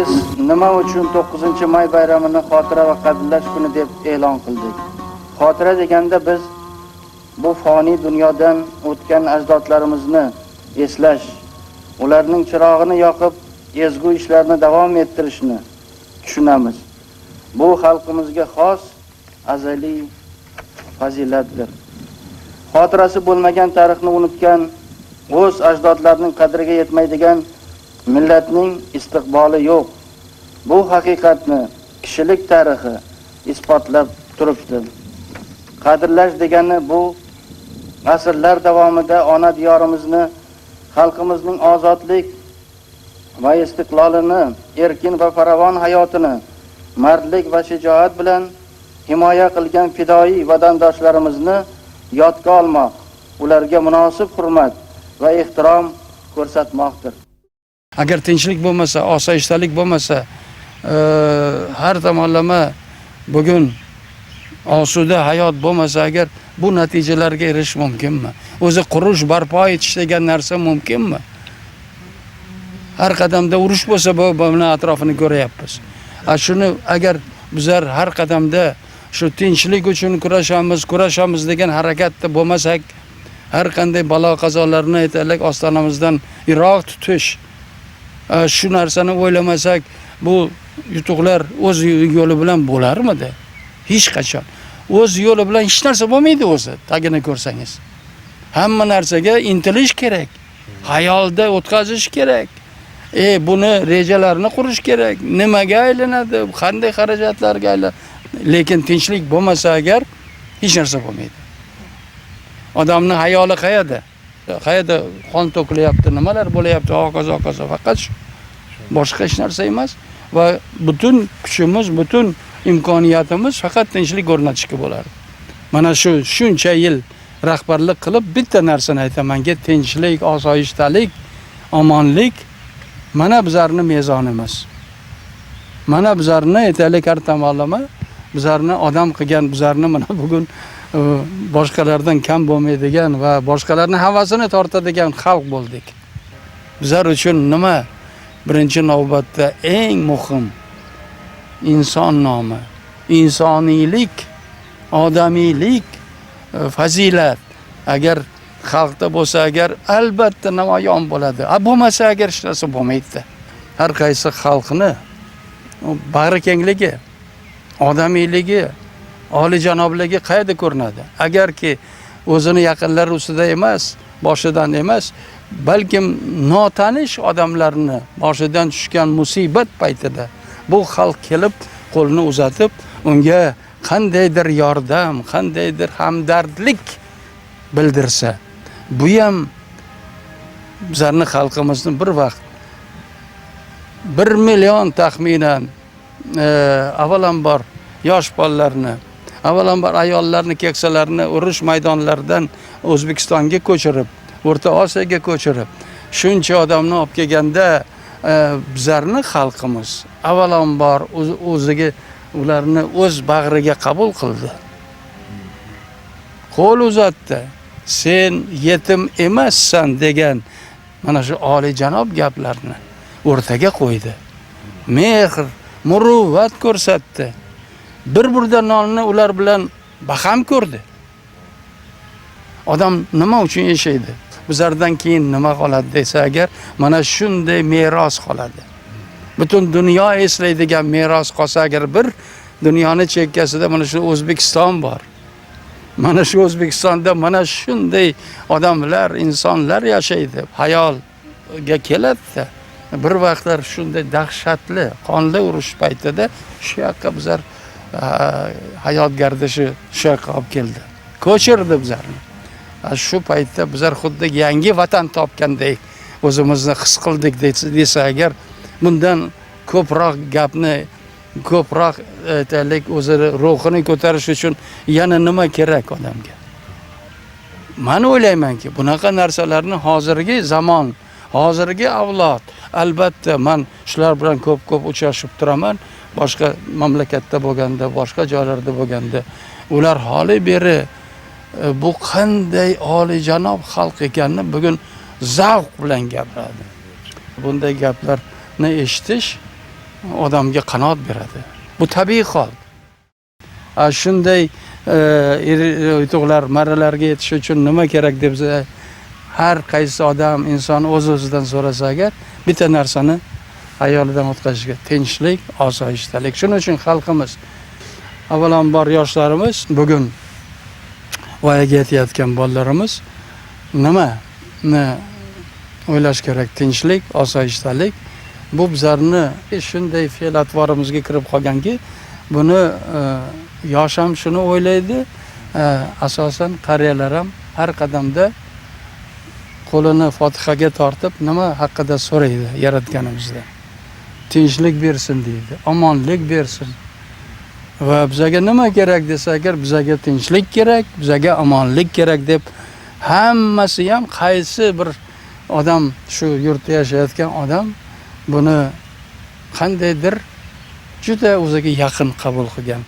biz nima uchun 9-may bayramini xotira va qadrlash kuni deb e'lon qildik? Xotira deganda biz bu foniy dunyodan o'tgan ajdodlarimizni eslash, ularning chirog'ini yoqib, ezgu ishlarni davom ettirishni tushunamiz. Bu xalqimizga xos azaliy fazilatdir. Xotirasi bo'lmagan tarixni unutgan, o'z ajdodlarining qadriga yetmaydigan millatning istiqboli yo'q. Bu haqiqatni kishilik tarixi isbotlab turibdi. Qadrlash degani bu asrlar davomida ona diyorimizni, xalqimizning ozodlik va istiqlolini, erkin va farovon hayotini mardlik va shijoat bilan himoya qilgan fidoyi vatandoshlarimizni yodga olmoq, ularga munosib hurmat va ehtirom ko'rsatmoqdir. Agar tinchlik bo'lmasa, osoyishtalik bo'lmasa, har tomonlama bugun osuda hayot bo'lmasa, agar bu natijalarga erishish mumkinmi? O'zi qurish, barpo etish degan narsa mumkinmi? Har qadamda urush bo'lsa, buni atrofini ko'ryapmiz. Shuni agar bizlar har qadamda shu tinchlik uchun kurashamiz degan harakatda bo'lmasak, har qanday balo qazolarni aytaylik ostonamizdan yiroq tutish, shu narsani o'ylamasak, bu yutuqlar o'z yo'li bilan bo'larmidi? Hech qachon. O'z yo'li bilan hech narsa bo'lmaydi o'zi, tagini ko'rsangiz. Hamma narsaga intilish kerak. Hayolda o'tkazish kerak. Buni rejalarni qurish kerak. Nimaga aylanadi? Qanday xarajatlarga aylanadi? Lekin tinchlik bo'lmasa agar hech narsa bo'lmaydi. Odamning hayoli qayerda? Qayerda qon to'kilyapti, nimalar bo'layapti, hokazo faqat shu. Boshqa hech narsa emas va butun kuchimiz, butun imkoniyatimiz faqat tinchlik o'rnatishga bo'ladi. Mana shuncha yil rahbarlik qilib bitta narsani aytamanki, tinchlik, osoyishtalik, omonlik mana bizlarning mezonimiz. Mana bizlarni aytaylik har tomonlama bizlarni odam qilgan, bizlarni mana bugun boshqalardan kam bo'lmaydigan va boshqalarning havasini tortadigan xalq bo'ldik. Bizlar uchun nima? Birinchi navbatda eng muhim inson nomi, insoniylik, odamiylik, fazilat. Agar xalqda bo'lsa, agar albatta namoyon bo'ladi. Bo'lmasa agar hech narsa bo'lmaydi. Har qaysi xalqni bag'rikengligi, odamiyligi, oliyjanobligi qayerda ko'rinadi? Agarki o'zini yaqinlari ustida emas, boshidan emas, balkim notanish odamlarni boshidan tushgan musibat paytida bu xalq kelib qo'lni uzatib, unga qandaydir yordam, qandaydir hamdardlik bildirsa, bu ham bizlarning xalqimizni bir vaqt 1 million taxminan avvalambor yosh bolalarni, avvalambor ayollarni, keksalarni urush maydonlaridan O'zbekistonga ko'chirib, O'rta Osiyoga ko'chirib, shuncha odamni olib kelganda bizlarning xalqimiz avvalambor o'ziga ularni o'z bag'riga qabul qildi. Qo'l uzatdi. Sen yetim emassan degan mana shu oliyjanob gaplarni o'rtaga qo'ydi. Mehr, muruvvat ko'rsatdi. Bir burda nonni ular bilan baham ko'rdi. Odam nima uchun yashaydi? Bizlardan keyin nima qoladi desa agar, mana shunday meros qoladi. Butun dunyo eslaydigan meros qolsa agar, bir dunyoni chekkasida mana shu O'zbekiston bor. Mana shu O'zbekistonda mana shunday odamlar, insonlar yashaydi. Hayolga keladi. Bir vaqtlar shunday dahshatli, qonli urush paytida shu yoqqa bizlar hayot gardishi shu yoqqa olib keldi. Ko'chirdi bizlarni. Shu paytda bizlar xuddi yangi vatan topgandek o'zimizni his qildik desa agar, bundan ko'proq gapni, ko'proq aytaylik o'zi ruhini ko'tarish uchun yana nima kerak odamga? Men o'ylaymanki, bunaqa narsalarni hozirgi zamon, hozirgi avlod, albatta men shular bilan ko'p uchrashib turaman, boshqa mamlakatda bo'lganda, boshqa joylarda bo'lganda, ular holi beri bu qanday oliyjanob xalq ekanini bugun zavq bilan gapiradi. Bunday gaplarni eshitish odamga qanot beradi. Bu tabiiy hol. Shunday yutuqlar, marralarga yetish uchun nima kerak debsa, har qaysi odam, inson o'z-o'zidan so'rasa agar, bitta narsani hayolidan o'tkazishga: tinchlik, osoyishtalik. Shuning uchun xalqimiz, avvalambor yoshlarimiz, bugun voyaga yetayotgan bolalarimiz nimani o'ylash kerak? Tinchlik, osoyishtalik. Bu bizlarni shunday fe'l-atvorimizga kirib qolganki, buni yosh ham shuni o'ylaydi, asosan qariyalar ham har qadamda qo'lini Fotihaga tortib nima haqida so'raydi Yaratganimizdan? Tinchlik bersin deydi, omonlik bersin. Va bizga nima kerak desa agar, bizga tinchlik kerak, bizga omonlik kerak deb hammasi ham qaysi bir odam, shu yurtda yashayotgan odam buni qandaydir juda o'ziga yaqin qabul qilgan.